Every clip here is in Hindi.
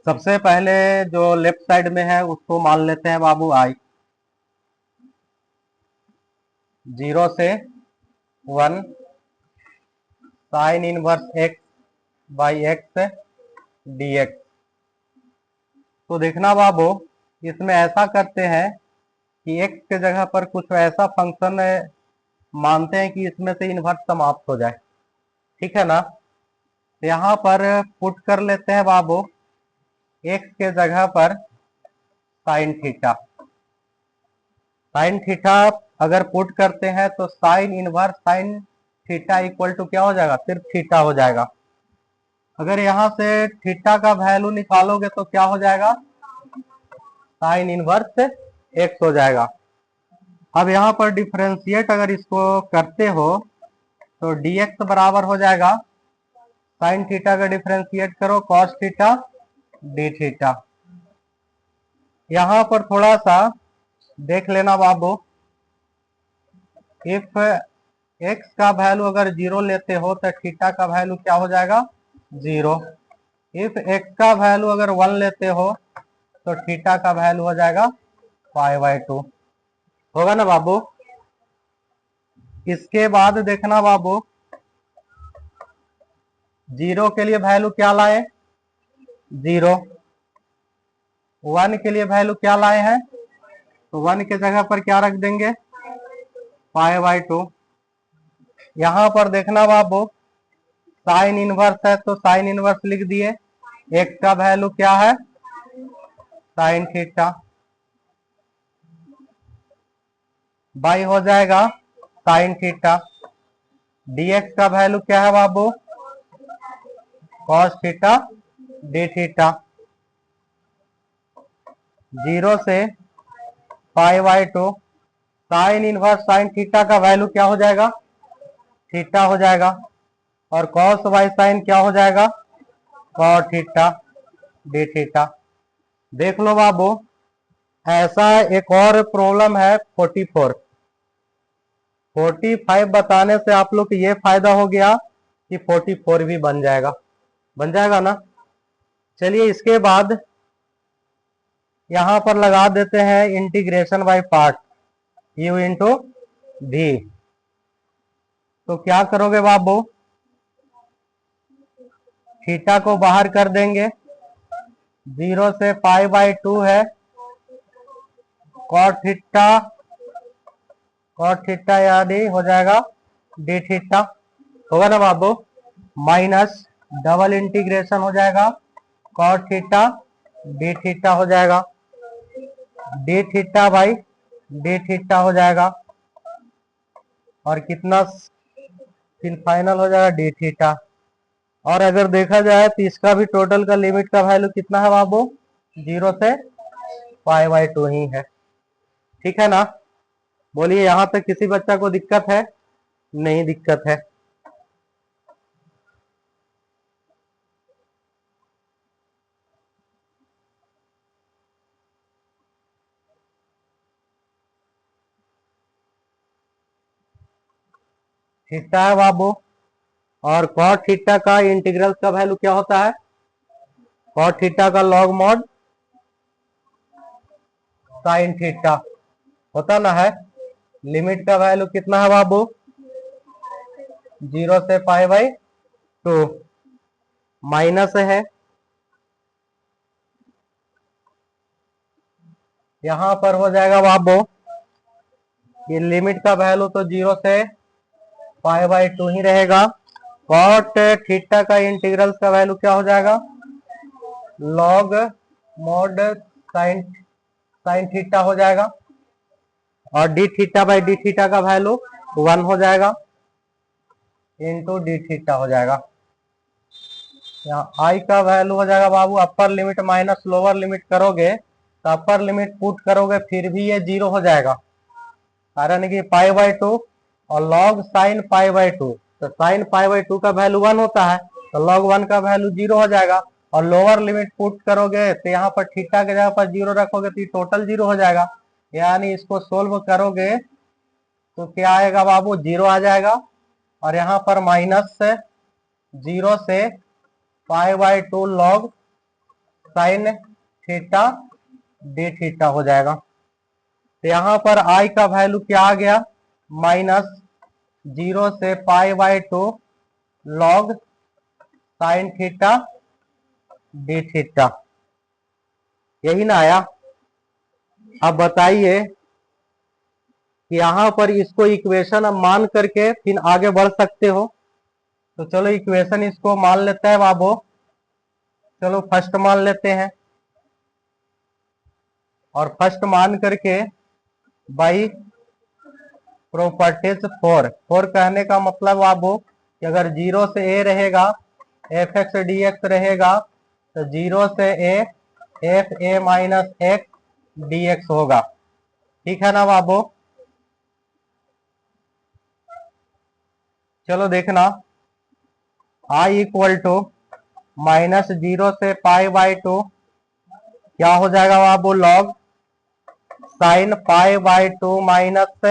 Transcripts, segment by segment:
सबसे पहले जो लेफ्ट साइड में है उसको मान लेते हैं बाबू आई। 0 से 1 sine inverse x by x D x. तो देखना बाबू, इसमें ऐसा करते हैं कि एक्स के जगह पर कुछ ऐसा फंक्शन मानते हैं कि इसमें से इनवर्स समाप्त हो जाए। ठीक है ना। तो यहाँ पर पुट कर लेते हैं बाबू एक्स के जगह पर साइन थीटा। साइन थीटा अगर पुट करते हैं तो sine inverse sine theta equal to क्या हो जाएगा, सिर्फ थीटा हो जाएगा। अगर यहां से थीटा का वैल्यू निकालोगे तो क्या हो जाएगा, साइन इनवर्स एक्स हो जाएगा। अब यहाँ पर डिफरेंशिएट अगर इसको करते हो तो dx बराबर हो जाएगा साइन थीटा का डिफरेंशिएट करो कॉस थीटा डी थीटा। यहां पर थोड़ा सा देख लेना बाबू, इफ एक्स का वैल्यू अगर 0 लेते हो तो थीटा का वैल्यू क्या हो जाएगा, 0। इफ एक्स का वैल्यू अगर 1 लेते हो तो थीटा का वैल्यू हो जाएगा π/2। होगा ना बाबू। इसके बाद देखना बाबू, 0 के लिए वैल्यू क्या लाए, 0। 1 के लिए वैल्यू क्या लाए हैं, तो 1 के जगह पर क्या रख देंगे, π/2। यहां पर देखना बाबू, साइन इनवर्स है तो साइन इनवर्स लिख दिए। एक्स का वैल्यू क्या है, साइन थीटा, बाई हो जाएगा साइन थीटा। dx का वैल्यू क्या है बाबू, कॉस थीटा डी थीटा। 0 से π/2 साइन इनवर्स साइन थीटा का वैल्यू क्या हो जाएगा, थीटा हो जाएगा। और कॉस वाई साइन क्या हो जाएगा, कॉस थीटा डी थीटा। देख लो बाबू, ऐसा एक और प्रॉब्लम है 44। 45 बताने से आप लोग को ये फायदा हो गया कि 44 भी बन जाएगा, बन जाएगा ना। चलिए इसके बाद यहां पर लगा देते हैं integration by part, u into भी। तो क्या करोगे बाबू, थीटा को बाहर कर देंगे, 0 से π/2 है कॉट थीटा यानी हो जाएगा डी थीटा। होगा ना बाबू। माइनस डबल इंटीग्रेशन हो जाएगा कॉट थीटा डी थीटा हो जाएगा, D theta by D theta हो जाएगा। और कितना फिर फाइनल हो जाएगा डी थीटा। और अगर देखा जाए तो इसका भी टोटल का लिमिट का वैल्यू कितना है बाबू, 0 से π/2 ही है। ठीक है ना। बोलिए यहां तक किसी बच्चा को दिक्कत है, नहीं दिक्कत है। थीटा है बाबू, और कॉट थीटा का इंटीग्रल का वैल्यू क्या होता है, कॉट थीटा का लॉग मॉड साइन थीटा होता ना है। लिमिट का वैल्यू कितना है बाबू, 0 से π/2 माइनस है। यहां पर हो जाएगा बाबू, ये लिमिट का वैल्यू तो 0 से π/2 ही रहेगा। कॉट थीटा का इंटीग्रल का वैल्यू क्या हो जाएगा, लॉग मॉड साइन थीटा हो जाएगा। और D theta by D theta का वैल्यू 1 हो जाएगा इंटू डी थीटा हो जाएगा। यहाँ आई का वैल्यू हो जाएगा बाबू, upper limit minus lower limit करोगे तो अपर लिमिट पुट करोगे फिर भी ये 0 हो जाएगा, कारण कि π/2 और लॉग साइन π/2, तो साइन π/2 का वैल्यू 1 होता है तो लॉग 1 का वैल्यू 0 हो जाएगा। और लोअर लिमिट पुट करोगे तो यहाँ पर थीटा के जगह पर 0 रखोगे तो टोटल 0 हो जाएगा। यानी इसको सोल्व करोगे तो क्या आएगा बाबू, 0 आ जाएगा। और यहाँ पर माइनस 0 से π/2 log sine theta d theta हो जाएगा। तो यहाँ पर आई का वैल्यू क्या आ गया, -0 से π/2 log sign theta d theta, यही ना आया। अब बताइए कि यहाँ पर इसको इक्वेशन अब मान करके फिर आगे बढ़ सकते हो। तो चलो इक्वेशन इसको मान लेते हैं बाबू। चलो फर्स्ट मान लेते हैं, और फर्स्ट मान करके बाई प्रॉपर्टीज 4 कहने का मतलब बाबू कि अगर 0 से a रहेगा एफ एक्स डी एक्स रहेगा, तो 0 से a F A minus x D x होगा। ठीक है ना बाबू। चलो देखना, i इक्वल टू -0 से π/2 क्या हो जाएगा बाबू, log sine π/2 minus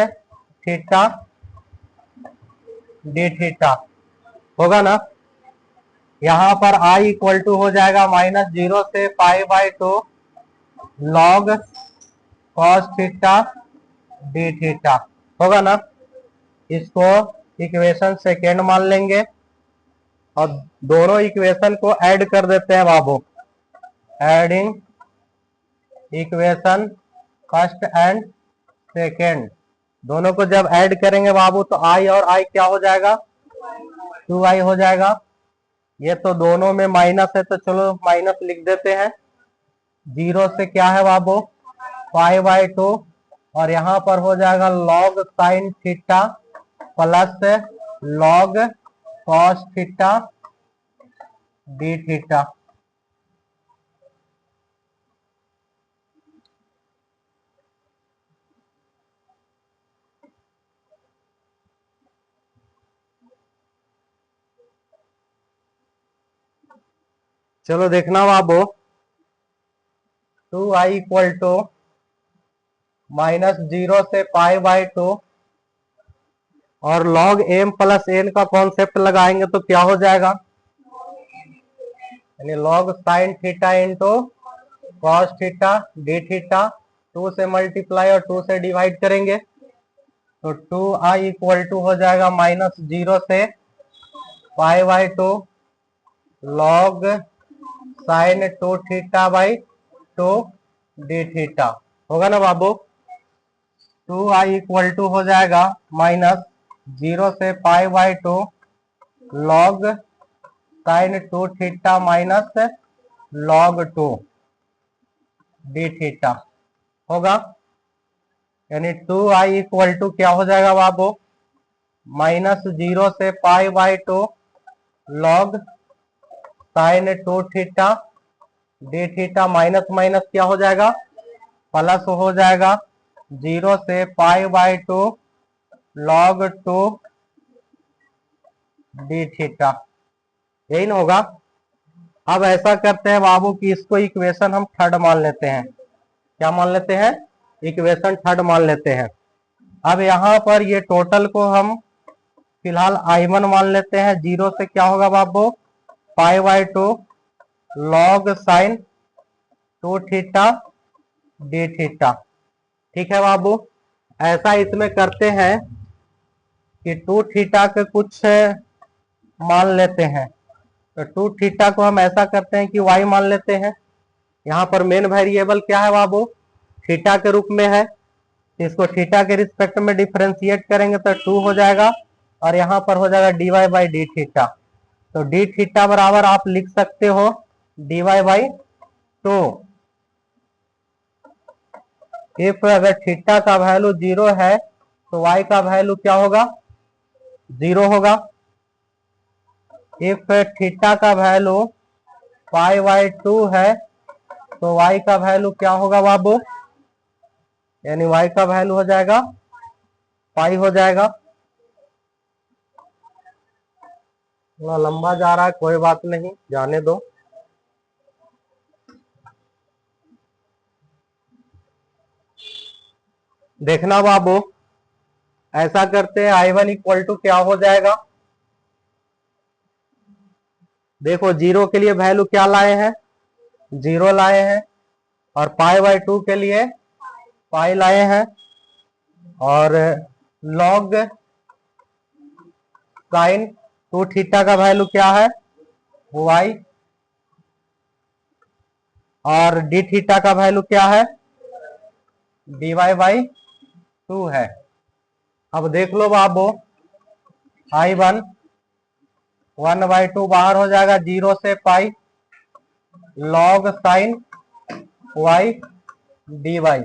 theta d theta होगा ना। यहाँ पर i इक्वल टू हो जाएगा -0 से π/2 log cos theta d theta होगा ना। इसको इक्वेशन सेकेंड मान लेंगे और दोनों इक्वेशन को ऐड कर देते हैं बाबू। Adding equation first and second, दोनों को जब ऐड करेंगे बाबू तो आई और आई क्या हो जाएगा, 2i हो जाएगा। ये तो दोनों में माइनस है तो चलो माइनस लिख देते हैं। 0 से क्या है बाबू, π/2, और यहाँ पर हो जाएगा log sine theta plus log cos theta d theta. चलो देखना बाबू, 2i इक्वल टू -0 से π/2 और log m प्लस n का कॉन्सेप्ट लगाएंगे तो क्या हो जाएगा, यानी log sine theta into cos theta d theta. 2 से मल्टीप्लाई और 2 से डिवाइड करेंगे तो 2i इक्वल टू हो जाएगा -0 से π/2 log साइन 2 थीटा/2 डी थीटा होगा ना बाबू। 2i इक्वल टू हो जाएगा -0 से π/2 log sine 2 theta minus log 2 d theta होगा। यानी 2i इक्वल टू क्या हो जाएगा बाबू, -0 से π/2 log sine 2 theta d theta minus minus क्या हो जाएगा, प्लस हो जाएगा 0 से π/2 log 2 डी थीटा, यही ना होगा। अब ऐसा करते हैं बाबू कि इसको इक्वेशन हम थर्ड मान लेते हैं। क्या मान लेते हैं, इक्वेशन थर्ड मान लेते हैं। अब यहाँ पर ये टोटल को हम फिलहाल i1 मान लेते हैं। 0 से क्या होगा बाबू, π/2 log sine 2 theta d theta. ठीक है बाबू। ऐसा इसमें करते हैं कि 2 थीटा के कुछ मान लेते हैं, तो 2 थीटा को हम ऐसा करते हैं कि y मान लेते हैं। यहाँ पर मेन वेरिएबल क्या है बाबू, थीटा के रूप में है, इसको थीटा के रिस्पेक्ट में डिफरेंशिएट करेंगे तो 2 हो जाएगा, और यहाँ पर हो जाएगा dy/d थीटा। तो d थीटा बराबर आप लिख सकते हो dy/2। इफ अगर थीटा का वैल्यू 0 है तो y का वैल्यू क्या होगा, 0 होगा। इफ थीटा का वैल्यू π/2 है तो y का वैल्यू क्या होगा बाबू, यानी y का वैल्यू हो जाएगा पाई हो जाएगा। थोड़ा लंबा जा रहा है, कोई बात नहीं, जाने दो। देखना बाबू, ऐसा करते हैं i1 इक्वल टू क्या हो जाएगा, देखो 0 के लिए वैल्यू क्या लाए हैं, जीरो लाए हैं, और पाई बाई टू के लिए पाई लाए हैं, और लॉग साइन टू थीटा का वैल्यू क्या है, वाई, और डी थीटा का वैल्यू क्या है, डी वाई बाई टू है। अब देख लो बाबू, आई वन बाई टू बाहर हो जाएगा, जीरो से pi, log sine y d y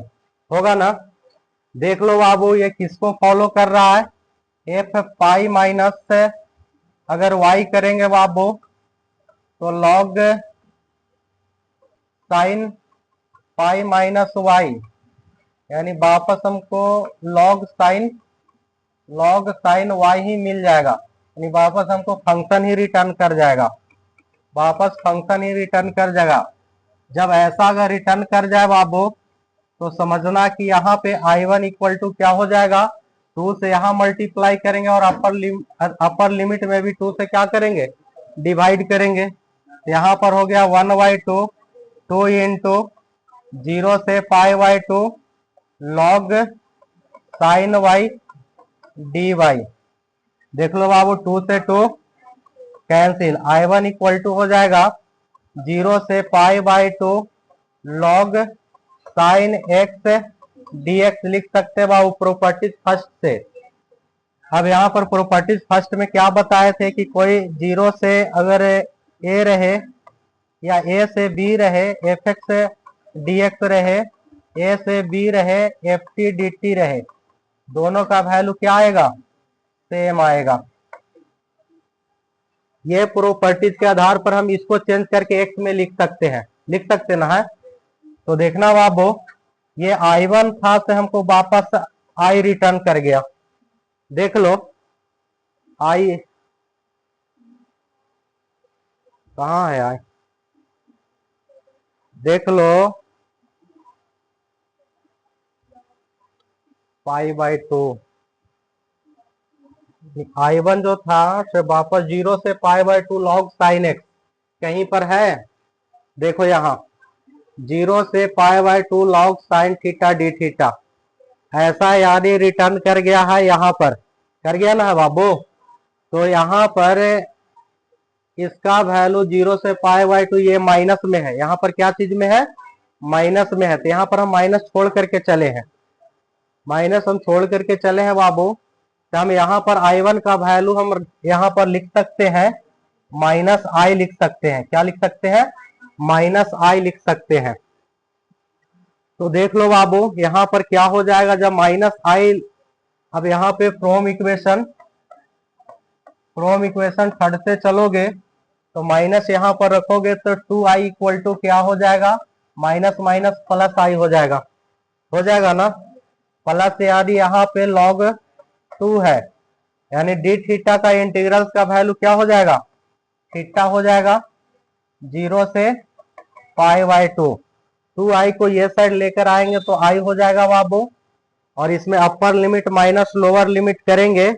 होगा ना। देख लो बाबू ये किसको फॉलो कर रहा है, एफ पाई माइनस, अगर वाई करेंगे बाबू तो log sine pi minus y, यानी वापस हमको लॉग साइन वाई ही मिल जाएगा, यानी वापस हमको फंक्शन ही रिटर्न कर जाएगा, वापस फंक्शन ही रिटर्न कर जाएगा। जब ऐसा अगर रिटर्न कर जाए बाबू तो समझना कि यहाँ पे I1 इक्वल टू क्या हो जाएगा, 2 से यहाँ मल्टीप्लाई करेंगे, और अपर लिमिट में भी 2 से क्या करेंगे, डिवाइड करेंगे। यहाँ पर हो गया 1/2, 2 इंटू 0 से pi by two log sine y d y. देख लो बाबू 2 से 2 कैंसिल, I1 इक्वल टू हो जाएगा 0 से pi by two log sine x dx लिख सकते हैं बाबू प्रॉपर्टीज फर्स्ट से। अब यहाँ पर प्रॉपर्टीज फर्स्ट में क्या बताए थे कि कोई जीरो से अगर a रहे या a से b रहे, एफ एक्स dx रहे, a से b रहे, एफ टी डी टी रहे, दोनों का वैल्यू क्या आएगा, सेम आएगा। ये प्रॉपर्टीज के आधार पर हम इसको चेंज करके x में लिख सकते ना है। तो देखना बाबू ये I1 था से हमको वापस I रिटर्न कर गया। देख लो I कहाँ है, I देख लो पाई बाई टू, I1 जो था से वापस 0 से pi by two log sine x कहीं पर है, देखो यहाँ 0 से pi by two log sine theta d theta, ऐसा यानी रिटर्न कर गया है, यहाँ पर कर गया ना बाबू। तो यहाँ पर इसका वैल्यू 0 से पाई बाई टू ये माइनस में है, यहाँ पर क्या चीज में है, माइनस में है। तो यहाँ पर हम माइनस छोड़ करके चले हैं, माइनस हम छोड़ करके चले हैं बाबू, तो हम यहाँ पर I1 का वैल्यू हम यहाँ पर लिख सकते हैं माइनस आई लिख सकते हैं। क्या लिख सकते हैं, माइनस आई लिख सकते हैं। तो देख लो बाबू यहाँ पर क्या हो जाएगा जब माइनस आई, अब यहाँ पे फ्रॉम इक्वेशन थर्ड से चलोगे तो माइनस यहाँ पर रखोगे तो 2i इक्वल टू क्या हो जाएगा, माइनस माइनस प्लस आई हो जाएगा ना, प्लस यानी यहाँ पे लॉग 2 है, यानी डी थीटा का इंटीग्रल का वैल्यू क्या हो जाएगा, थीटा हो जाएगा 0 से पाई बाई टू। 2i को ये साइड लेकर आएंगे तो i हो जाएगा बाबू, और इसमें अपर लिमिट माइनस लोअर लिमिट करेंगे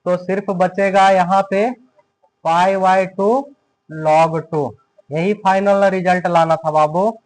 तो सिर्फ बचेगा यहाँ पे पाई बाई टू लॉग 2। यही फाइनल रिजल्ट लाना था बाबू।